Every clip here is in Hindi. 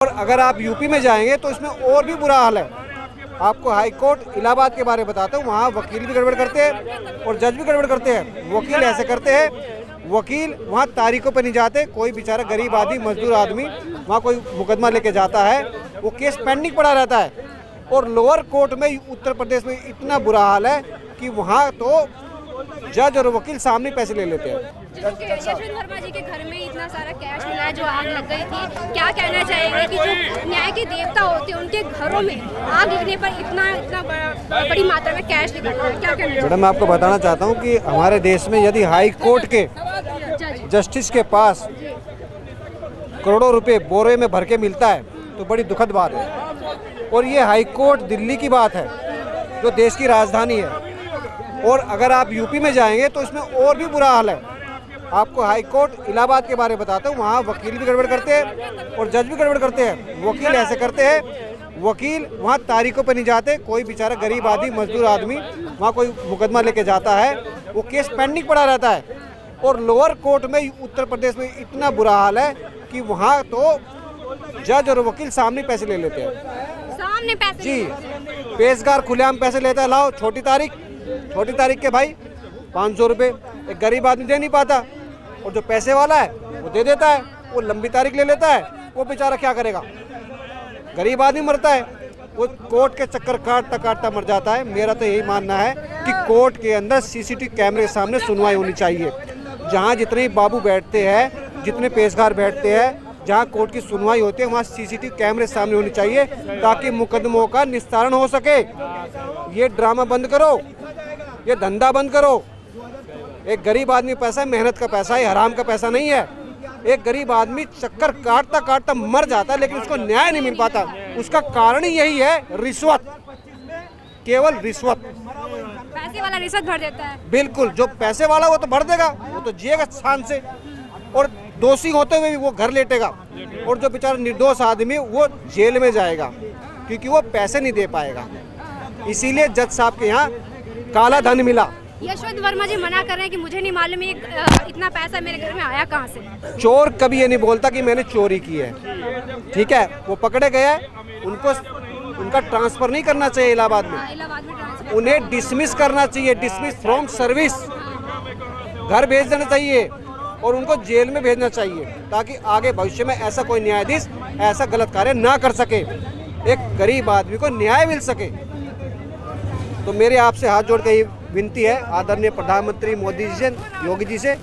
और अगर आप यूपी में जाएंगे तो इसमें और भी बुरा हाल है। आपको हाई कोर्ट इलाहाबाद के बारे में बताता हूँ। वहाँ वकील भी गड़बड़ करते हैं और जज भी गड़बड़ करते हैं। वकील ऐसे करते हैं, वकील वहाँ तारीखों पर नहीं जाते। कोई बेचारा गरीब आदमी, मजदूर आदमी वहाँ कोई मुकदमा लेके जाता है, वो केस पेंडिंग पड़ा रहता है। और लोअर कोर्ट में उत्तर प्रदेश में इतना बुरा हाल है कि वहाँ तो जज और वकील सामने पैसे ले लेते हैं। यशवंत वर्मा जी के घर में इतना सारा कैश मिला है जो आग लग गई थी, क्या कहना चाहेंगे कि जो न्याय के देवता होते हैं उनके घरों में आग लगने पर इतना बड़ी मात्रा में कैश निकलता है, क्या कहना चाहेंगे? मैडम, मैं आपको बताना चाहता हूँ कि हमारे देश में यदि हाई कोर्ट के जस्टिस के पास करोड़ों रुपए बोरे में भर के मिलता है तो बड़ी दुखद बात है। और ये हाई कोर्ट दिल्ली की बात है जो देश की राजधानी है। और अगर आप यूपी में जाएंगे तो इसमें और भी बुरा हाल है। आपको हाई कोर्ट इलाहाबाद के बारे में बताता हूँ। वहाँ वकील भी गड़बड़ करते हैं और जज भी गड़बड़ करते हैं। वकील ऐसे करते हैं, वकील वहाँ तारीखों पर नहीं जाते। कोई बेचारा गरीब आदमी, मजदूर आदमी वहाँ कोई मुकदमा लेके जाता है, वो केस पेंडिंग पड़ा रहता है। और लोअर कोर्ट में उत्तर प्रदेश में इतना बुरा हाल है कि वहाँ तो जज और वकील सामने पैसे ले लेते हैं। सामने पैसे जी, पेशकार खुलेआम पैसे लेता है। लाओ छोटी तारीख के भाई 500 रुपये एक गरीब आदमी दे नहीं पाता, और जो पैसे वाला है वो दे देता है। वो लंबी तारीख ले लेता है, वो बेचारा क्या करेगा? गरीब आदमी मरता है, वो कोर्ट के चक्कर काटता मर जाता है। मेरा तो यही मानना है कि कोर्ट के अंदर सीसीटीवी कैमरे के सामने सुनवाई होनी चाहिए। जहाँ जितने बाबू बैठते हैं, जितने पेशकार बैठते हैं, जहाँ कोर्ट की सुनवाई होती है, वहाँ सीसीटीवी कैमरे सामने होनी चाहिए ताकि मुकदमों का निस्तारण हो सके। ये ड्रामा बंद करो, ये धंधा बंद करो। एक गरीब आदमी पैसा है, मेहनत का पैसा है, हराम का पैसा नहीं है। एक गरीब आदमी चक्कर काटता मर जाता है, लेकिन उसको न्याय नहीं मिल पाता। उसका कारण ही यही है, रिश्वत, केवल रिश्वत। पैसे वाला रिश्वत भर देता है। बिल्कुल, जो पैसे वाला वो तो भर देगा, वो तो जिएगा शान से, और दोषी होते हुए भी वो घर लेटेगा। और जो बेचारा निर्दोष आदमी वो जेल में जाएगा क्योंकि वो पैसे नहीं दे पाएगा। इसीलिए जज साहब के यहाँ काला धन मिला। यशवंत वर्मा जी मना कर रहे हैं कि मुझे नहीं मालूम इतना पैसा मेरे घर में आया कहाँ से। चोर कभी ये नहीं बोलता कि मैंने चोरी की है, ठीक है? वो पकड़े गए, उनको उनका ट्रांसफर नहीं करना चाहिए इलाहाबाद में। उन्हें डिसमिस करना चाहिए, डिसमिस फ्रॉम सर्विस, घर भेज देना चाहिए और उनको जेल में भेजना चाहिए ताकि आगे भविष्य में ऐसा कोई न्यायाधीश ऐसा गलत कार्य ना कर सके, एक गरीब आदमी को न्याय मिल सके। तो मेरे आपसे हाथ जोड़ के ये विनती है आदरणीय प्रधानमंत्री मोदी जी से, योगी जी से,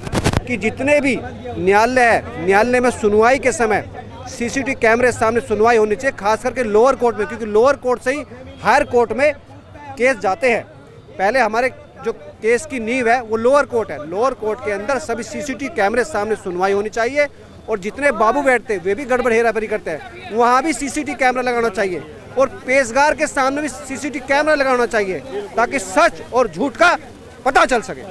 कि जितने भी न्यायालय है, न्यायालय में सुनवाई के समय सीसीटीवी कैमरे सामने सुनवाई होनी चाहिए, खास करके लोअर कोर्ट में, क्योंकि लोअर कोर्ट से ही हायर कोर्ट में केस जाते हैं। पहले हमारे जो केस की नींव है वो लोअर कोर्ट है। लोअर कोर्ट के अंदर सभी सीसीटीवी कैमरे सामने सुनवाई होनी चाहिए। और जितने बाबू बैठते हैं वे भी गड़बड़ हेराफेरी करते हैं, वहाँ भी सीसीटीवी कैमरा लगाना चाहिए। और पेशकार के सामने भी सीसीटीवी कैमरा लगाना चाहिए ताकि सच और झूठ का पता चल सके।